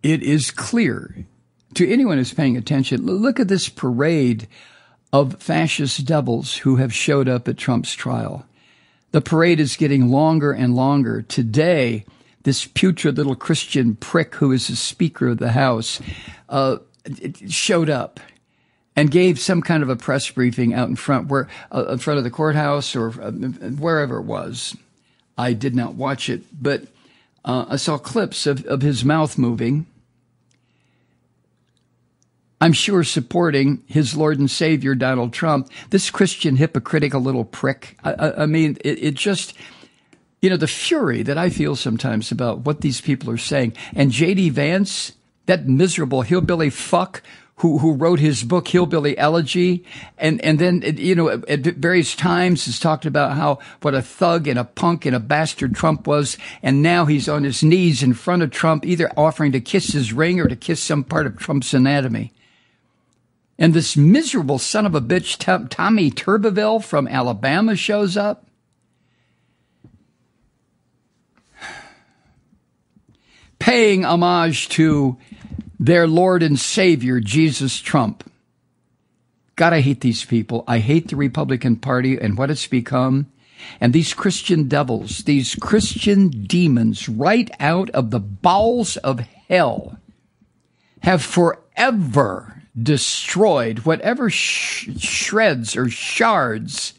it is clear to anyone who's paying attention. Look at this parade of fascist devils who have showed up at Trump's trial. The parade is getting longer and longer. Today, this putrid little Christian prick who is the Speaker of the House showed up and gave some kind of a press briefing out in front of the courthouse or wherever it was. I did not watch it, but I saw clips of his mouth moving. I'm sure supporting his Lord and Savior, Donald Trump, this Christian hypocritical little prick. I mean, it just, the fury that I feel sometimes about what these people are saying. And J.D. Vance, that miserable hillbilly fuck who wrote his book, Hillbilly Elegy, and then, at various times has talked about what a thug and a punk and a bastard Trump was. And now he's on his knees in front of Trump, either offering to kiss his ring or to kiss some part of Trump's anatomy. And this miserable son of a bitch, Tommy Tuberville from Alabama, shows up. Paying homage to their Lord and Savior, Jesus Trump. God, I hate these people. I hate the Republican Party and what it's become. And these Christian devils, these Christian demons right out of the bowels of hell have forever destroyed whatever shreds or shards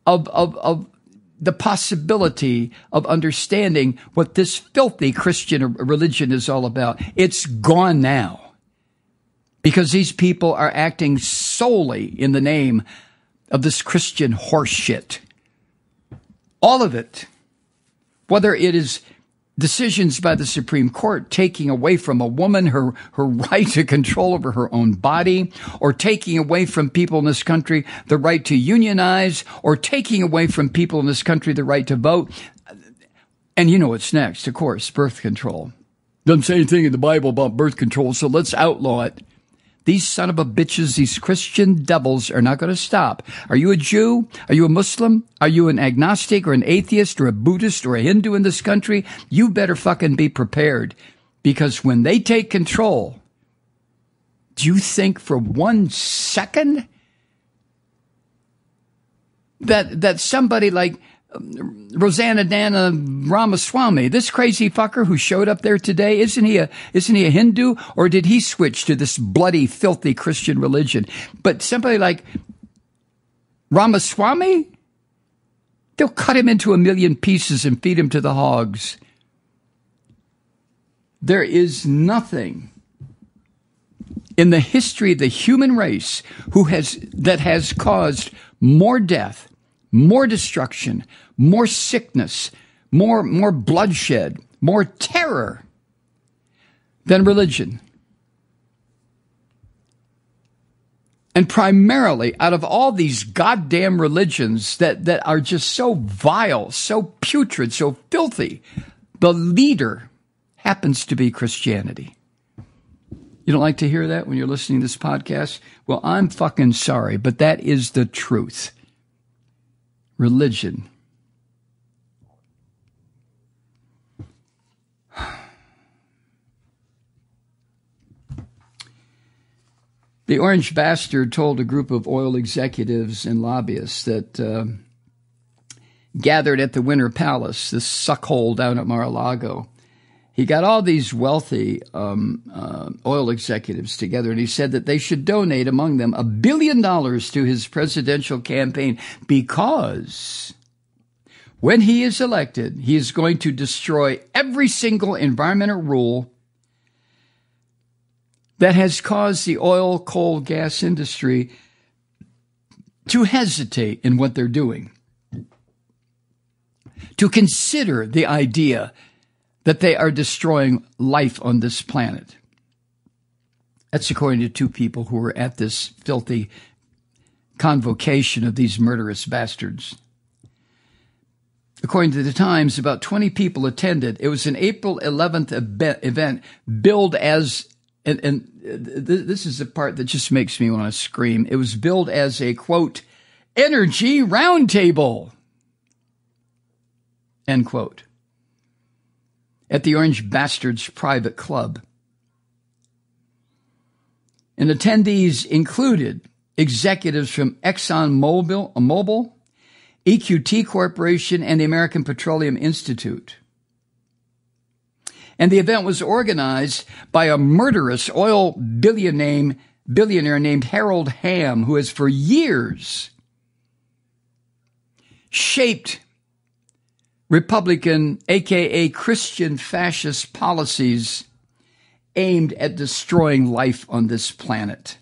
of the possibility of understanding what this filthy Christian religion is all about. It's gone now because these people are acting solely in the name of this Christian horseshit. All of it, whether it is decisions by the Supreme Court taking away from a woman her right to control over her own body, or taking away from people in this country the right to unionize, or taking away from people in this country the right to vote. And you know what's next, of course, birth control. Doesn't say anything in the Bible about birth control, so let's outlaw it. These son of a bitches, these Christian devils are not going to stop. Are you a Jew? Are you a Muslim? Are you an agnostic or an atheist or a Buddhist or a Hindu in this country? You better fucking be prepared, because when they take control, do you think for 1 second that somebody like Rosanna Dana Ramaswamy, this crazy fucker who showed up there today, isn't he a Hindu, or did he switch to this bloody, filthy Christian religion? But somebody like Ramaswamy, they'll cut him into a million pieces and feed him to the hogs. There is nothing in the history of the human race that has caused more death, more destruction, more sickness, more bloodshed, more terror than religion. And primarily out of all these goddamn religions that are just so vile, so putrid, so filthy, the leader happens to be Christianity. You don't like to hear that when you're listening to this podcast? Well, I'm fucking sorry, but that is the truth. Religion. The orange bastard told a group of oil executives and lobbyists that gathered at the Winter Palace, this suckhole down at Mar-a-Lago. He got all these wealthy oil executives together, and he said that they should donate among them $1 billion to his presidential campaign, because when he is elected, he is going to destroy every single environmental rule that has caused the oil, coal, gas industry to hesitate in what they're doing, to consider the idea that they are destroying life on this planet. That's according to two people who were at this filthy convocation of these murderous bastards. According to the Times, about 20 people attended. It was an April 11th event billed as, and this is the part that just makes me want to scream. It was billed as a, quote, energy roundtable, end quote. at the Orange Bastards private club. And attendees included executives from ExxonMobil, EQT Corporation, and the American Petroleum Institute. And the event was organized by a murderous oil billionaire named Harold Hamm, who has for years shaped Republican, aka Christian fascist policies aimed at destroying life on this planet.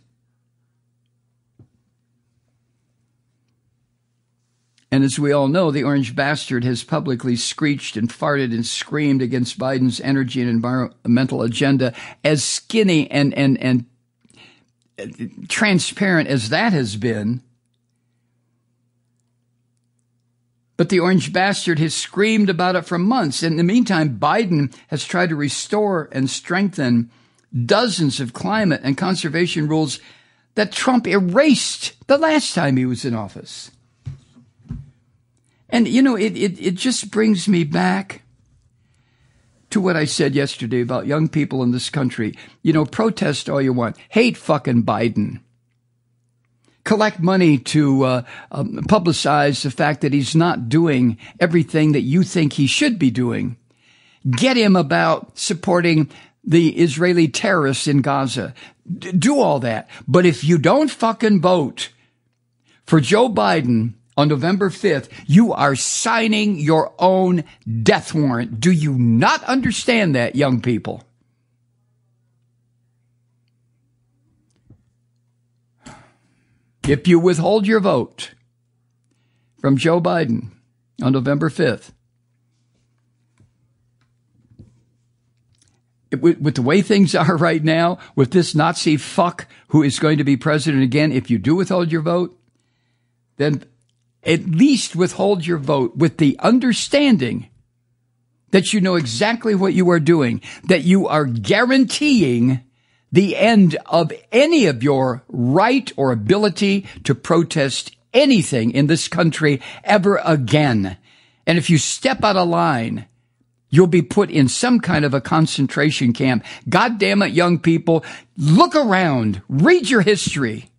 And as we all know, the Orange Bastard has publicly screeched and farted and screamed against Biden's energy and environmental agenda. As skinny and transparent as that has been, but the Orange Bastard has screamed about it for months. In the meantime, Biden has tried to restore and strengthen dozens of climate and conservation rules that Trump erased the last time he was in office. And, you know, it just brings me back to what I said yesterday about young people in this country. You know, protest all you want. Hate fucking Biden. Collect money to publicize the fact that he's not doing everything that you think he should be doing. Get him about supporting the Israeli terrorists in Gaza. Do all that. But if you don't fucking vote for Joe Biden on November 5th, you are signing your own death warrant. Do you not understand that, young people? If you withhold your vote from Joe Biden on November 5th, with the way things are right now, with this Nazi fuck who is going to be president again, if you do withhold your vote, then at least withhold your vote with the understanding that you know exactly what you are doing, that you are guaranteeing the end of any of your right or ability to protest anything in this country ever again. And if you step out of line, you'll be put in some kind of a concentration camp. God damn it, young people, look around, read your history.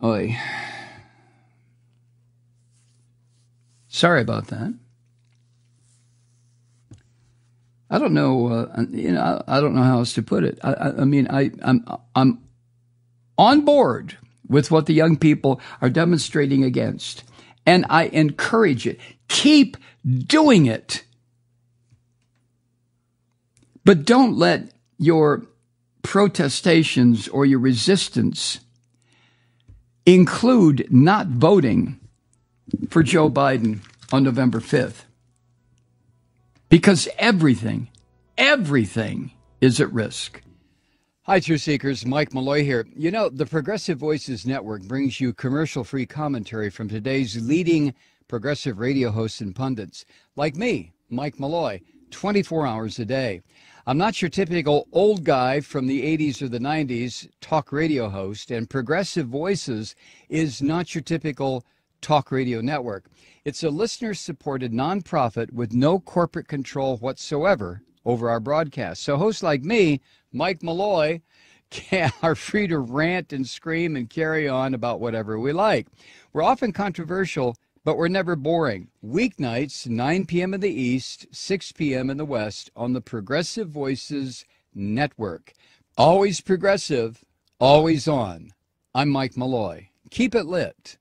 Oy. Sorry about that. I don't know. I don't know how else to put it. I'm on board with what the young people are demonstrating against, and I encourage it. Keep doing it, but don't let your protestations or your resistance include not voting for Joe Biden on November 5th. Because everything is at risk. Hi, Truth Seekers. Mike Malloy here. You know, the Progressive Voices Network brings you commercial-free commentary from today's leading progressive radio hosts and pundits, like me, Mike Malloy, 24 hours a day. I'm not your typical old guy from the 80s or the 90s talk radio host, and Progressive Voices is not your typical talk radio network. It's a listener-supported nonprofit with no corporate control whatsoever over our broadcast. So hosts like me, Mike Malloy, are free to rant and scream and carry on about whatever we like. We're often controversial, but we're never boring. Weeknights, 9 p.m. in the East, 6 p.m. in the West on the Progressive Voices Network. Always progressive, always on. I'm Mike Malloy. Keep it lit.